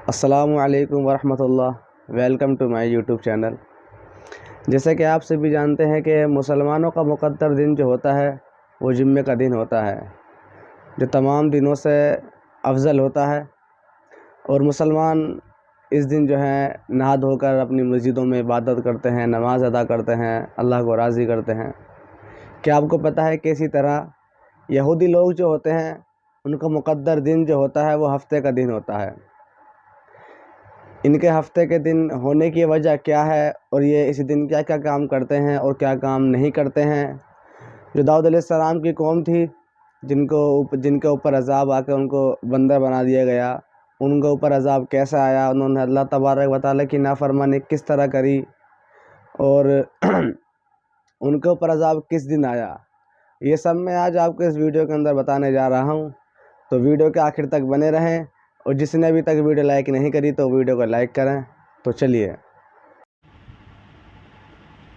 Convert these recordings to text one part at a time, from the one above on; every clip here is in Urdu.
السلام علیکم ورحمۃ اللہ، welcome to my YouTube channel. جیسا کہ آپ سبھی جانتے ہیں کہ مسلمانوں کا مقدر دن جو ہوتا ہے وہ جمعے کا دن ہوتا ہے، جو تمام دنوں سے افضل ہوتا ہے، اور مسلمان اس دن جو ہے نہا دھو کر اپنی مسجدوں میں عبادت کرتے ہیں، نماز ادا کرتے ہیں، اللہ کو راضی کرتے ہیں۔ کیا آپ کو پتہ ہے کہ اسی طرح یہودی لوگ جو ہوتے ہیں ان کا مقدر دن جو ہوتا ہے وہ ہفتے کا دن ہوتا ہے۔ ان کے ہفتے کے دن ہونے کی وجہ کیا ہے، اور یہ اس دن کیا کیا کام کرتے ہیں اور کیا کام نہیں کرتے ہیں؟ جو داؤد علیہ السلام کی قوم تھی، جن کے اوپر عذاب آ کے ان کو بندر بنا دیا گیا، ان کے اوپر عذاب کیسا آیا، انہوں نے اللہ تبارک و تعالیٰ کی نافرمانی کس طرح کری، اور ان کے اوپر عذاب کس دن آیا، یہ سب میں آج آپ کو اس ویڈیو کے اندر بتانے جا رہا ہوں۔ تو ویڈیو کے آخر تک بنے رہیں، اور جس نے ابھی تک ویڈیو لائک نہیں کری تو ویڈیو کو لائک کریں۔ تو چلیے،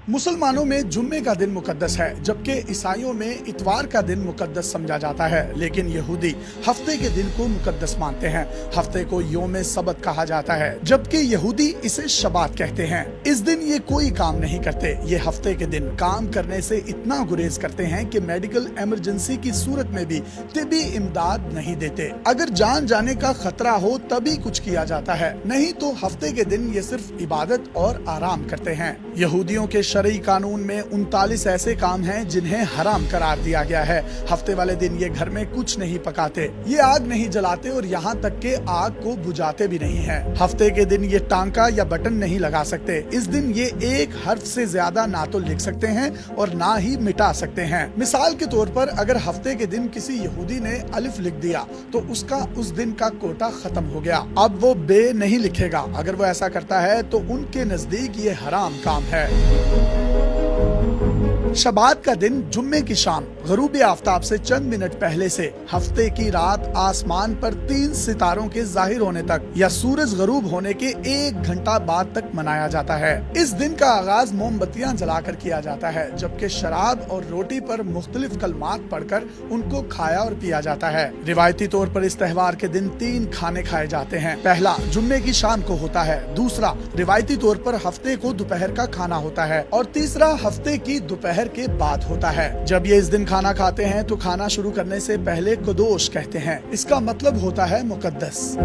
مسلمانوں میں جمعے کا دن مقدس ہے، جبکہ عیسائیوں میں اتوار کا دن مقدس سمجھا جاتا ہے، لیکن یہودی ہفتے کے دن کو مقدس مانتے ہیں۔ ہفتے کو یوم سبت کہا جاتا ہے، جبکہ یہودی اسے شبات کہتے ہیں۔ اس دن یہ کوئی کام نہیں کرتے۔ یہ ہفتے کے دن کام کرنے سے اتنا گریز کرتے ہیں کہ میڈیکل ایمرجنسی کی صورت میں بھی طبی امداد نہیں دیتے۔ اگر جان جانے کا خطرہ ہو تبھی کچھ کیا جاتا ہے، نہیں تو ہفتے کے دن یہ صرف عبادت اور آرام کرتے ہیں۔ یہودیوں کے شرعی قانون میں 39 ایسے کام ہیں جنہیں حرام قرار دیا گیا ہے۔ ہفتے والے دن یہ گھر میں کچھ نہیں پکاتے، یہ آگ نہیں جلاتے، اور یہاں تک کہ آگ کو بجھاتے بھی نہیں ہیں۔ ہفتے کے دن یہ ٹانکا یا بٹن نہیں لگا سکتے۔ اس دن یہ ایک حرف سے زیادہ نہ تو لکھ سکتے ہیں اور نہ ہی مٹا سکتے ہیں۔ مثال کے طور پر اگر ہفتے کے دن کسی یہودی نے الف لکھ دیا تو اس دن کا کوٹا ختم ہو گیا، اب وہ بے نہیں لکھے گا۔ اگر وہ ایسا کرتا ہے تو ان کے نزدیک یہ حرام کام ہے۔ شبات کا دن جمعے کی شام غروب آفتاب سے چند منٹ پہلے سے ہفتے کی رات آسمان پر 3 ستاروں کے ظاہر ہونے تک یا سورج غروب ہونے کے 1 گھنٹہ بعد تک منایا جاتا ہے۔ اس دن کا آغاز موم بتیاں جلا کر کیا جاتا ہے، جبکہ شراب اور روٹی پر مختلف کلمات پڑھ کر ان کو کھایا اور پیا جاتا ہے۔ روایتی طور پر اس تہوار کے دن 3 کھانے کھائے جاتے ہیں۔ پہلا جمعے کی شام کو ہوتا ہے، دوسرا روایتی طور پر ہفتے کو دوپہر کا کھانا ہوتا ہے، اور تیسرا ہفتے کی دوپہر کے بعد ہوتا ہے۔ جب یہ اس دن کھانا کھاتے ہیں تو کھانا شروع کرنے سے پہلے قدوش کہتے ہیں، اس کا مطلب ہوتا ہے مقدس۔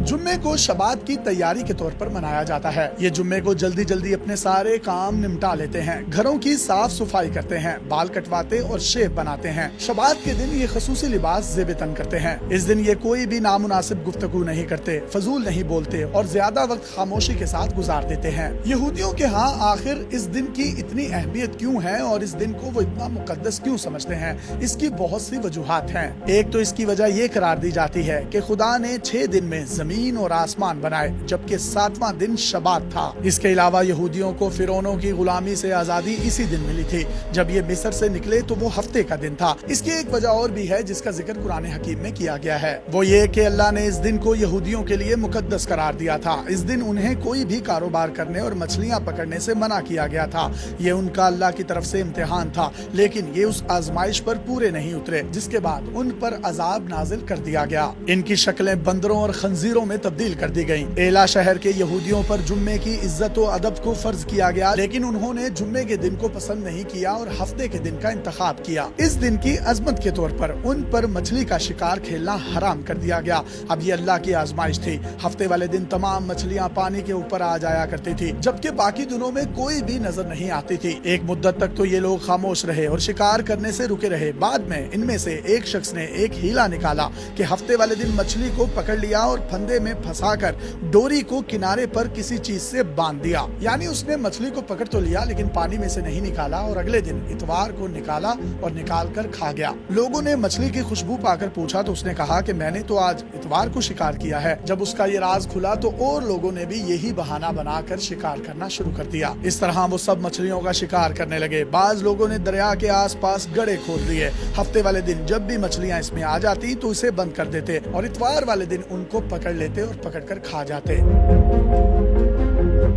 جمعے کو شبات کی تیاری کے طور پر منایا جاتا ہے۔ یہ جمعے کو جلدی جلدی اپنے سارے کام نمٹا لیتے ہیں، گھروں کی صاف صفائی کرتے ہیں، بال کٹواتے اور شیو بناتے ہیں۔ شبات کے دن یہ خصوصی لباس زیب تن کرتے ہیں۔ اس دن یہ کوئی بھی نامناسب گفتگو نہیں کرتے، فضول نہیں بولتے، اور زیادہ وقت خاموشی کے ساتھ گزار دیتے ہیں۔ یہودیوں کے ہاں آخر اس دن کی اتنی اہمیت کیوں ہے اور اس دن کو وہ اتنا مقدس کیوں سمجھتے ہیں؟ اس کی بہت سی وجوہات ہیں۔ ایک تو اس کی وجہ یہ قرار دی جاتی ہے کہ خدا نے 6 دن میں زمین اور آسمان بنائے، جبکہ 7واں دن شبات تھا۔ اس کے علاوہ یہودیوں کو فرعونوں کی غلامی سے آزادی اسی دن ملی تھی۔ جب یہ مصر سے نکلے تو وہ ہفتے کا دن تھا۔ اس کی ایک وجہ اور بھی ہے جس کا ذکر قرآن حکیم میں کیا گیا ہے، وہ یہ کہ اللہ نے اس دن کو یہودیوں کے لیے مقدس قرار دیا تھا۔ اس دن انہیں کوئی بھی کاروبار کرنے اور مچھلیاں پکڑنے سے منع کیا گیا تھا۔ یہ ان کا اللہ کی طرف سے امتحان تھا، لیکن یہ اس آزمائش پر پورے نہیں اترے، جس کے بعد ان پر عذاب نازل کر دیا گیا۔ ان کی شکلیں بندروں اور خنزیروں میں تبدیل کر دی گئیں۔ ایلا شہر کے یہودیوں پر جمعے کی عزت و ادب کو فرض کیا گیا، لیکن انہوں نے جمعے کے دن کو پسند نہیں کیا اور ہفتے کے دن کا انتخاب کیا۔ اس دن کی عظمت کے طور پر ان پر مچھلی کا شکار کھیلنا حرام کر دیا گیا۔ اب یہ اللہ کی آزمائش تھی۔ ہفتے والے دن تمام مچھلیاں پانی کے اوپر آ جایا کرتی تھی، جبکہ باقی دنوں میں کوئی بھی نظر نہیں آتی تھی۔ ایک مدت تک تو یہ لوگ خاموش رہے اور شکار کرنے سے رکے رہے۔ بعد میں ان میں سے ایک شخص نے ایک ہیلا نکالا کہ ہفتے والے دن مچھلی کو پکڑ لیا اور پھندے میں پھنسا کر ڈوری کو کنارے پر کسی چیز سے باندھ دیا۔ یعنی اس نے مچھلی کو پکڑ تو لیا لیکن پانی میں سے نہیں نکالا، اور اگلے دن اتوار کو نکالا اور نکال کر کھا گیا۔ لوگوں نے مچھلی کی خوشبو پا کر پوچھا تو اس نے کہا کہ میں نے تو آج اتوار کو شکار کیا ہے۔ جب اس کا یہ راز کھلا تو اور لوگوں نے بھی یہی بہانہ بنا کر شکار کرنا شروع کر دیا۔ اس طرح وہ سب مچھلیوں کا شکار کرنے لگے۔ بعض لوگوں نے دریا کے آس پاس گڑھے کھود لیے۔ ہفتے والے دن جب بھی مچھلیاں اس میں آ جاتی تو اسے بند کر دیتے، اور اتوار والے دن ان کو پکڑ لیتے اور پکڑ کر کھا جاتے۔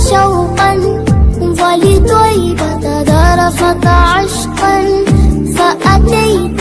شوقا ولطيبة ذرفت عشقا فأتيت